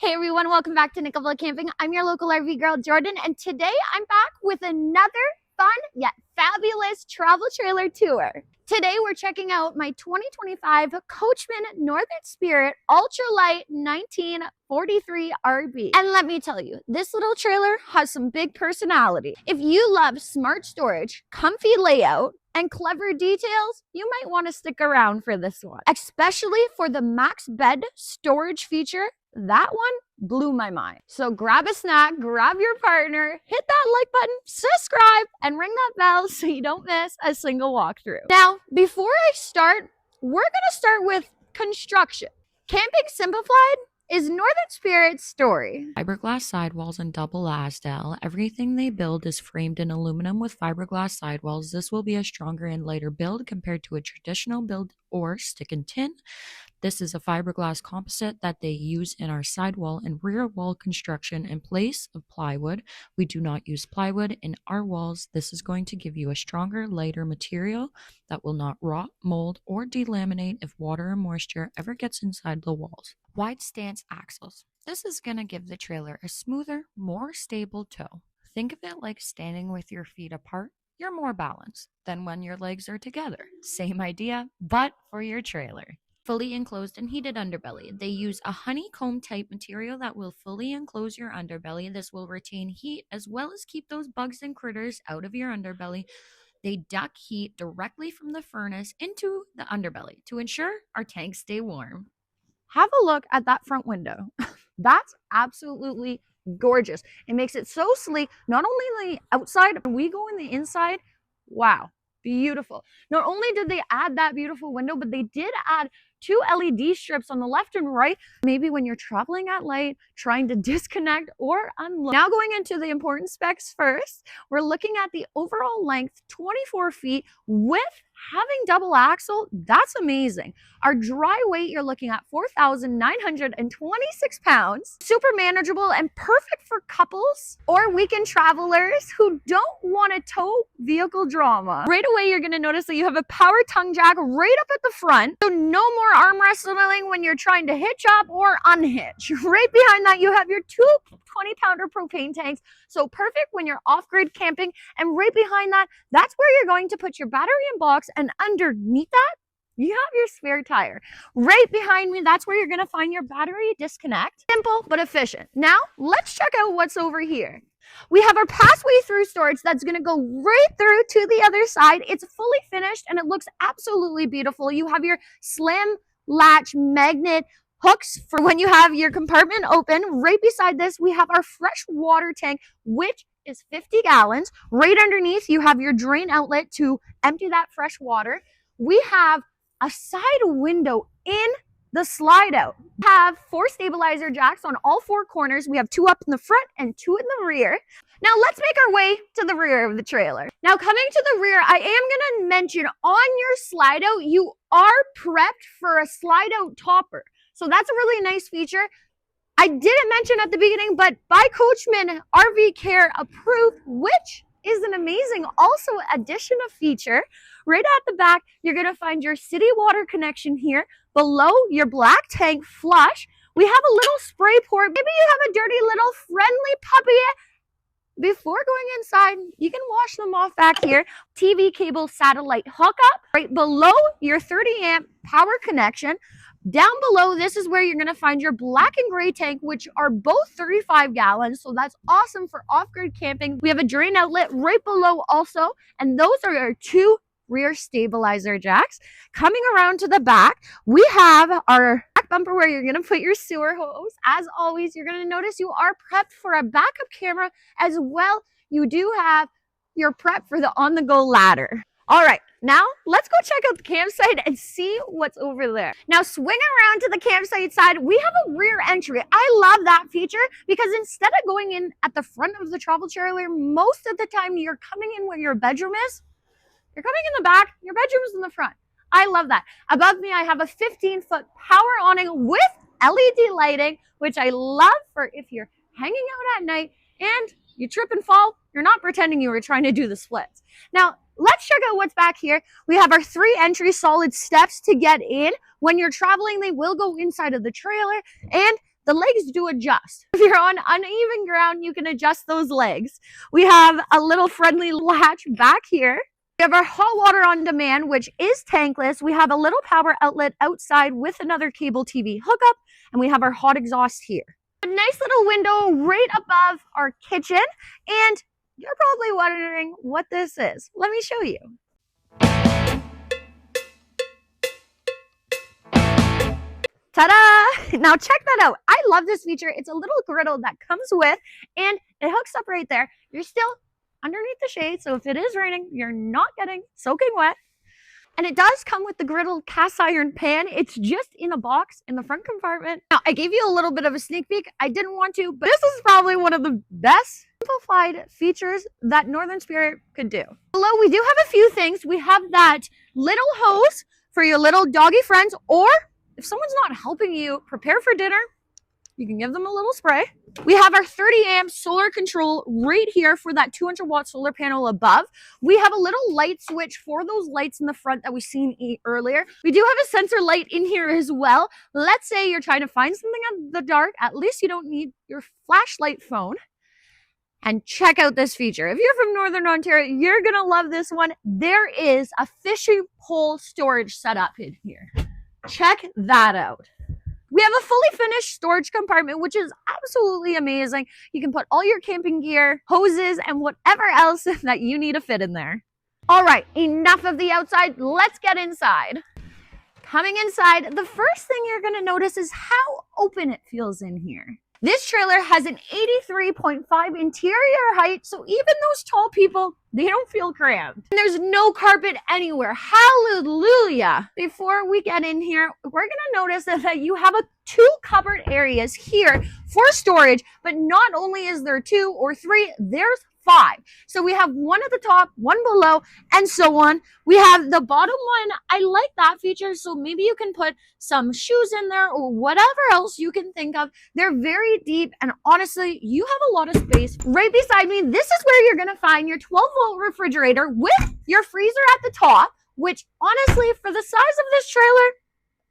Hey everyone, welcome back to Nickelville Camping. I'm your local RV girl, Jordan, and today I'm back with another fun yet fabulous travel trailer tour. Today we're checking out my 2025 Coachmen Northern Spirit Ultralight 1943 RV. And let me tell you, this little trailer has some big personality. If you love smart storage, comfy layout, and clever details, you might want to stick around for this one. Especially for the max bed storage feature. That one blew my mind. So grab a snack, grab your partner, hit that like button, subscribe, and ring that bell so you don't miss a single walkthrough. Now, before I start, we're gonna start with construction. Camping Simplified is Northern Spirit's story. Fiberglass sidewalls and double Asdel. Everything they build is framed in aluminum with fiberglass sidewalls. This will be a stronger and lighter build compared to a traditional build or stick and tin. This is a fiberglass composite that they use in our sidewall and rear wall construction in place of plywood. We do not use plywood in our walls. This is going to give you a stronger, lighter material that will not rot, mold, or delaminate if water or moisture ever gets inside the walls. Wide stance axles. This is going to give the trailer a smoother, more stable toe. Think of it like standing with your feet apart. You're more balanced than when your legs are together. Same idea, but for your trailer. Fully enclosed and heated underbelly. They use a honeycomb type material that will fully enclose your underbelly. This will retain heat as well as keep those bugs and critters out of your underbelly. They duct heat directly from the furnace into the underbelly to ensure our tanks stay warm. Have a look at that front window. That's absolutely gorgeous. It makes it so sleek, not only on the outside, when we go in the inside, wow, beautiful. Not only did they add that beautiful window, but they did add 2 LED strips on the left and right. Maybe when you're traveling at night, trying to disconnect or unload. Now going into the important specs first, we're looking at the overall length, 24 feet with having double axle. That's amazing. Our dry weight, you're looking at 4,926 pounds. Super manageable and perfect for couples or weekend travelers who don't want to tow vehicle drama. Right away, you're going to notice that you have a power tongue jack right up at the front. So no more arm wrestling when you're trying to hitch up or unhitch. Right behind that, you have your 2 20-pounder propane tanks. So perfect when you're off-grid camping. And right behind that, that's where you're going to put your battery in box. And underneath that, you have your spare tire. Right behind me, that's where you're going to find your battery disconnect. Simple but efficient. Now, let's check out what's over here. We have our pathway through storage that's going to go right through to the other side. It's fully finished and it looks absolutely beautiful. You have your slim latch magnet hooks for when you have your compartment open. Right beside this, we have our fresh water tank, which is 50 gallons. Right underneath, you have your drain outlet to empty that fresh water. We have a side window in the slide out. We have 4 stabilizer jacks on all 4 corners. We have 2 up in the front and 2 in the rear. Now let's make our way to the rear of the trailer. Now coming to the rear, I am going to mention on your slide out, you are prepped for a slide out topper. So that's a really nice feature. I didn't mention at the beginning, but by Coachmen, RV Care approved, which is an amazing also addition of feature. Right at the back, you're going to find your city water connection here. Below your black tank flush, we have a little spray port. Maybe you have a dirty little friendly puppy. Before going inside, you can wash them off back here. TV cable satellite hookup. Right below your 30 amp power connection. Down below, this is where you're going to find your black and gray tank, which are both 35 gallons. So that's awesome for off-grid camping. We have a drain outlet right below also. And those are our 2 rear stabilizer jacks. Coming around to the back, we have our back bumper where you're going to put your sewer hose. As always, you're going to notice you are prepped for a backup camera as well. You do have your prep for the on-the-go ladder. All right, now let's go check out the campsite and see what's over there. Now swing around to the campsite side. We have a rear entry. I love that feature because instead of going in at the front of the travel trailer, most of the time you're coming in where your bedroom is. You're coming in the back, your bedroom is in the front. I love that. Above me, I have a 15-foot power awning with LED lighting, which I love for if you're hanging out at night and you trip and fall, you're not pretending you were trying to do the splits. Now, let's check out what's back here. We have our 3 entry solid steps to get in. When you're traveling, they will go inside of the trailer. And the legs do adjust. If you're on uneven ground, you can adjust those legs. We have a little friendly latch back here. We have our hot water on demand, which is tankless. We have a little power outlet outside with another cable TV hookup, and we have our hot exhaust here. A nice little window right above our kitchen, and you're probably wondering what this is. Let me show you. Ta-da! Now check that out. I love this feature. It's a little griddle that comes with, and it hooks up right there. You're still underneath the shade, so if it is raining, you're not getting soaking wet. And it does come with the Griddle cast iron pan. It's just in a box in the front compartment. Now, I gave you a little bit of a sneak peek. I didn't want to, but this is probably one of the best simplified features that Northern Spirit could do. Below, we do have a few things. We have that little hose for your little doggy friends, or if someone's not helping you prepare for dinner, you can give them a little spray. We have our 30 amp solar control right here for that 200 watt solar panel above. We have a little light switch for those lights in the front that we seen earlier. We do have a sensor light in here as well. Let's say you're trying to find something in the dark. At least you don't need your flashlight phone. And check out this feature. If you're from Northern Ontario, you're gonna love this one. There is a fishing pole storage setup in here. Check that out. We have a fully finished storage compartment, which is absolutely amazing. You can put all your camping gear, hoses, and whatever else that you need to fit in there. All right, enough of the outside. Let's get inside. Coming inside, the first thing you're going to notice is how open it feels in here. This trailer has an 83.5 interior height, so even those tall people, they don't feel cramped. And there's no carpet anywhere. Hallelujah! Before we get in here, we're gonna notice that you have two cupboard areas here for storage, but not only is there 2 or 3, there's 5. So we have one at the top, one below, and so on. We have the bottom one. I like that feature, so maybe you can put some shoes in there or whatever else you can think of. They're very deep, and honestly, you have a lot of space. Right beside me, this is where you're gonna find your 12-volt refrigerator with your freezer at the top, which honestly, for the size of this trailer,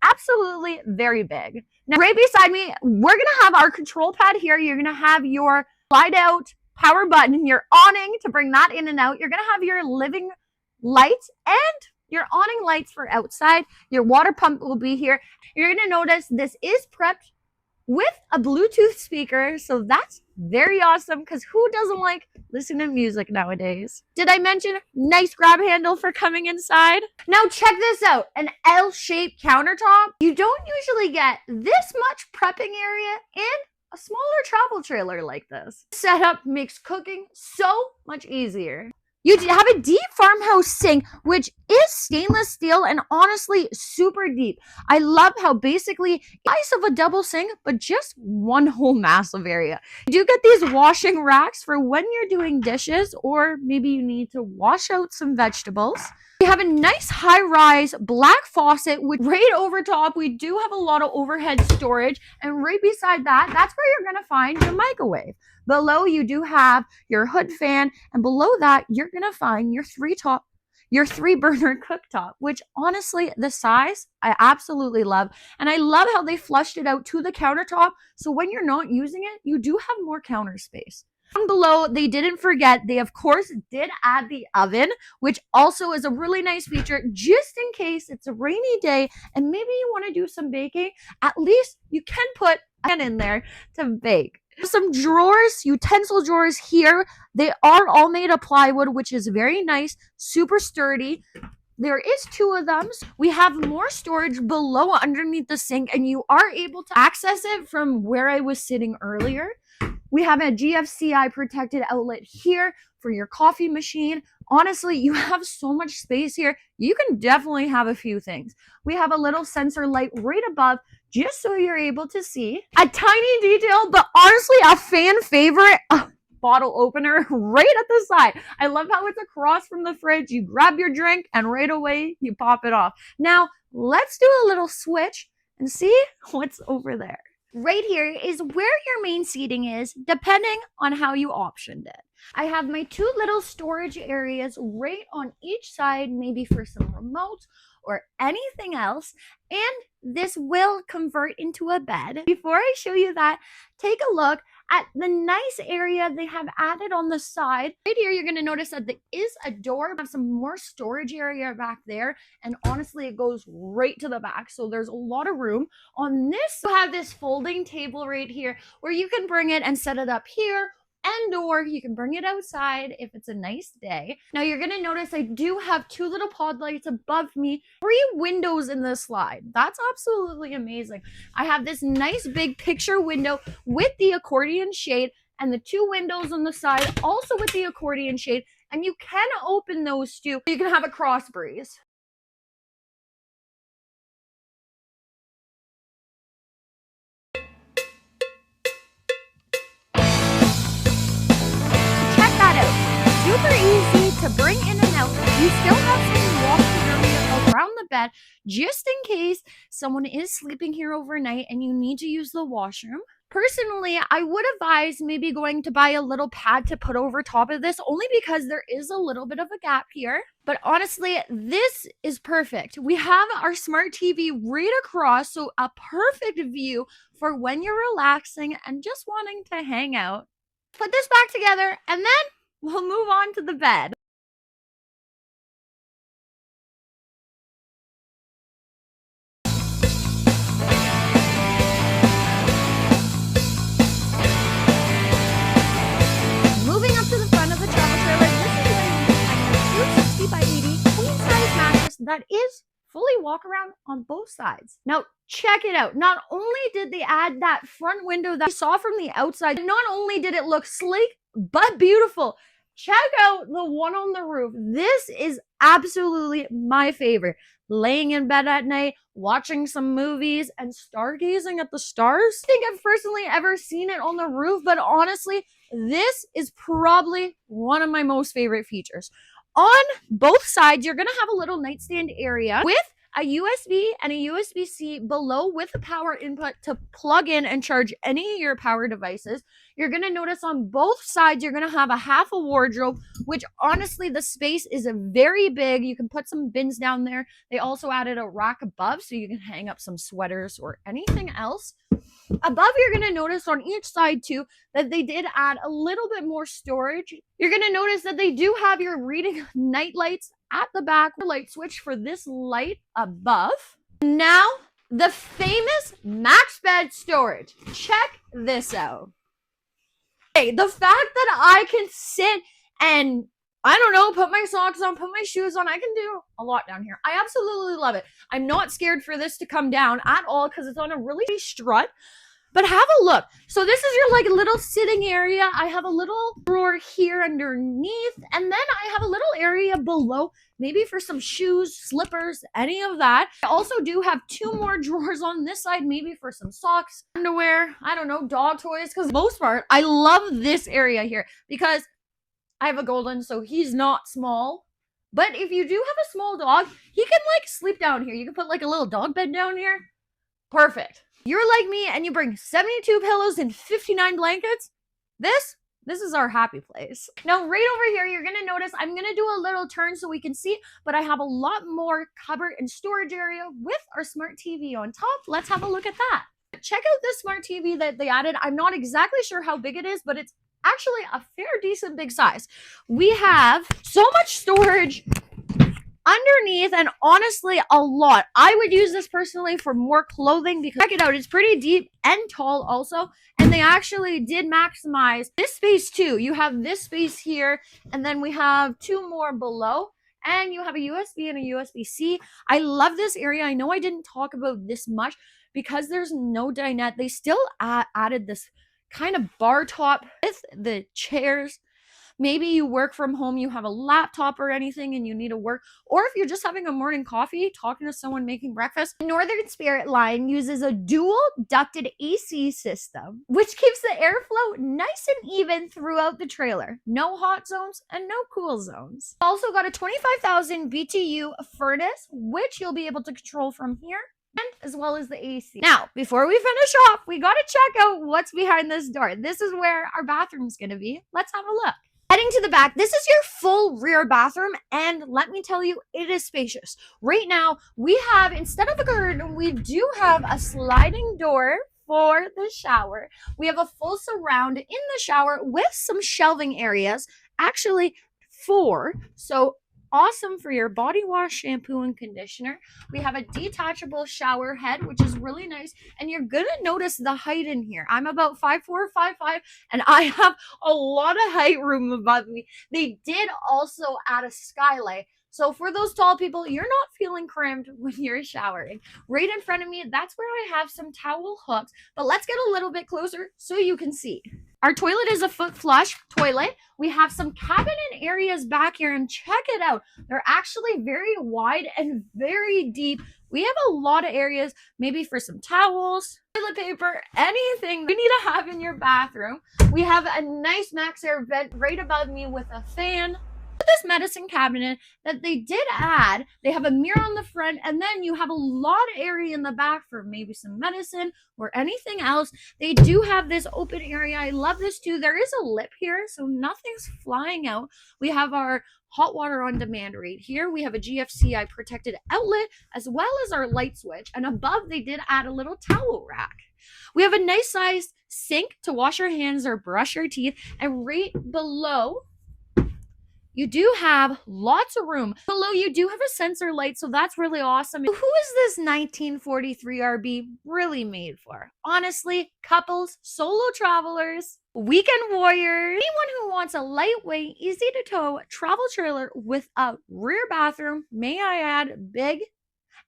absolutely very big. Now, right beside me, we're gonna have our control pad here. You're gonna have your slide out power button, your awning to bring that in and out. You're going to have your living lights and your awning lights for outside. Your water pump will be here. You're going to notice this is prepped with a Bluetooth speaker. So that's very awesome, because who doesn't like listening to music nowadays? Did I mention nice grab handle for coming inside? Now check this out, an L-shaped countertop. You don't usually get this much prepping area in a smaller travel trailer like this. Setup makes cooking so much easier. You have a deep farmhouse sink, which is stainless steel and honestly super deep. I love how basically the size of a double sink, but just one whole massive area. You do get these washing racks for when you're doing dishes, or maybe you need to wash out some vegetables. We have a nice high-rise black faucet with right over top. We do have a lot of overhead storage, and right beside that, that's where you're going to find your microwave. Below, you do have your hood fan, and below that, you're going to find your 3-burner cooktop, which honestly, the size, I absolutely love. And I love how they flushed it out to the countertop, so when you're not using it, you do have more counter space. Down below, they didn't forget, they of course did add the oven, which also is a really nice feature just in case it's a rainy day and maybe you want to do some baking. At least you can put a pan in there to bake. Some drawers, utensil drawers here. They are all made of plywood, which is very nice, super sturdy. There is 2 of them. We have more storage below underneath the sink, and you are able to access it from where I was sitting earlier. We have a GFCI protected outlet here for your coffee machine. Honestly, you have so much space here. You can definitely have a few things. We have a little sensor light right above, just so you're able to see. A tiny detail, but honestly, a fan favorite, bottle opener right at the side. I love how it's across from the fridge. You grab your drink and right away you pop it off. Now, let's do a little switch and see what's over there. Right here is where your main seating is, depending on how you optioned it. I have my 2 little storage areas right on each side, maybe for some remotes or anything else. And this will convert into a bed. Before I show you that, take a look at the nice area they have added on the side. Right here, you're gonna notice that there is a door. Have some more storage area back there, and honestly, it goes right to the back, so there's a lot of room. On this, you have this folding table right here where you can bring it and set it up here, and or you can bring it outside if it's a nice day. Now you're gonna notice I do have 2 little pod lights above me, 3 windows in this slide. That's absolutely amazing. I have this nice big picture window with the accordion shade, and the 2 windows on the side also with the accordion shade, and you can open those too. You can have a cross breeze. Super easy to bring in and out. You still have some walking area around the bed just in case someone is sleeping here overnight and you need to use the washroom. Personally, I would advise maybe going to buy a little pad to put over top of this, only because there is a little bit of a gap here. But honestly, this is perfect. We have our smart TV right across, so a perfect view for when you're relaxing and just wanting to hang out. Put this back together and then we'll move on to the bed. Moving up to the front of the travel trailer, this is where you find a 260 by 80 queen size mattress that is fully walk around on both sides. Now, check it out. Not only did they add that front window that you saw from the outside, not only did it look sleek, but beautiful. Check out the one on the roof. This is absolutely my favorite. Laying in bed at night, watching some movies, and stargazing at the stars. I think I've personally ever seen it on the roof, but honestly, this is probably one of my most favorite features. On both sides, you're gonna have a little nightstand area with a USB and a USB-C below with a power input to plug in and charge any of your power devices. You're going to notice on both sides, you're going to have a half a wardrobe, which honestly, the space is very big. You can put some bins down there. They also added a rack above so you can hang up some sweaters or anything else. Above, you're going to notice on each side too that they did add a little bit more storage. You're going to notice that they do have your reading night lights at the back, light switch for this light above. Now, the famous max bed storage. Check this out. Okay, the fact that I can sit and, I don't know, put my socks on, put my shoes on, I can do a lot down here. I absolutely love it. I'm not scared for this to come down at all because it's on a really strut. But have a look. So this is your like little sitting area. I have a little drawer here underneath, and then I have a little area below, maybe for some shoes, slippers, any of that. I also do have 2 more drawers on this side, maybe for some socks, underwear, I don't know, dog toys. Because most part, I love this area here because I have a golden, so he's not small. But if you do have a small dog, he can like sleep down here. You can put like a little dog bed down here. Perfect. You're like me and you bring 72 pillows and 59 blankets. This is our happy place. Now, right over here, you're gonna notice I'm gonna do a little turn so we can see, but I have a lot more cupboard and storage area with our smart TV on top. Let's have a look at that. Check out this smart TV that they added. I'm not exactly sure how big it is, but it's actually a fair decent big size. We have so much storage underneath, and honestly, a lot. I would use this personally for more clothing because check it out, it's pretty deep and tall also, and they actually did maximize this space too. You have this space here, and then we have 2 more below, and you have a USB and a USB-C. I love this area. I know I didn't talk about this much because there's no dinette. They still added this kind of bar top with the chairs. Maybe you work from home, you have a laptop or anything and you need to work, or if you're just having a morning coffee, talking to someone making breakfast. Northern Spirit line uses a dual ducted AC system, which keeps the airflow nice and even throughout the trailer. No hot zones and no cool zones. Also got a 25,000 BTU furnace, which you'll be able to control from here, and as well as the AC. Now, before we finish off, we got to check out what's behind this door. This is where our bathroom's going to be. Let's have a look. Heading to the back, this is your full rear bathroom, and let me tell you, it is spacious. Right now, we have, instead of a curtain, we do have a sliding door for the shower. We have a full surround in the shower with some shelving areas, actually 4. So awesome for your body wash, shampoo, and conditioner. We have a detachable shower head, which is really nice. And you're gonna notice the height in here. I'm about 5'4", 5'5", and I have a lot of height room above me. They did also add a skylight. So for those tall people, you're not feeling cramped when you're showering. Right in front of me, that's where I have some towel hooks. But let's get a little bit closer so you can see. Our toilet is a foot flush toilet. We have some cabinet areas back here, and check it out. They're actually very wide and very deep. We have a lot of areas, maybe for some towels, toilet paper, anything you need to have in your bathroom. We have a nice max air vent right above me with a fan. This medicine cabinet that they did add, they have a mirror on the front, and then you have a lot of area in the back for maybe some medicine or anything else. They do have this open area. I love this too. There is a lip here, so nothing's flying out. We have our hot water on demand right here. We have a GFCI protected outlet as well as our light switch, and above they did add a little towel rack. We have a nice sized sink to wash your hands or brush your teeth, and right below you do have lots of room. Below you do have a sensor light, so that's really awesome. Who is this 1943 RB really made for? Honestly, couples, solo travelers, weekend warriors, anyone who wants a lightweight, easy to tow travel trailer with a rear bathroom, may I add, big,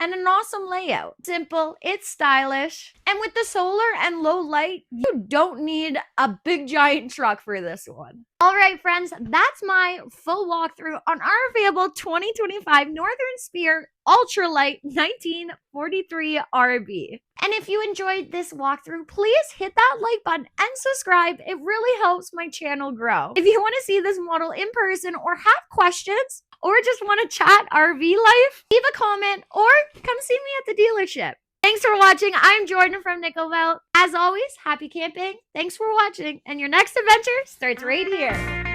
and an awesome layout. Simple, it's stylish. And with the solar and low light, you don't need a big giant truck for this one. All right, friends, that's my full walkthrough on our available 2025 Northern Spear Ultralight 1943 RB. And if you enjoyed this walkthrough, please hit that like button and subscribe. It really helps my channel grow. If you want to see this model in person or have questions, or just want to chat RV life, leave a comment or come see me at the dealership. Thanks for watching. I'm Jordan from Nickelville. As always, happy camping. Thanks for watching, and your next adventure starts right here.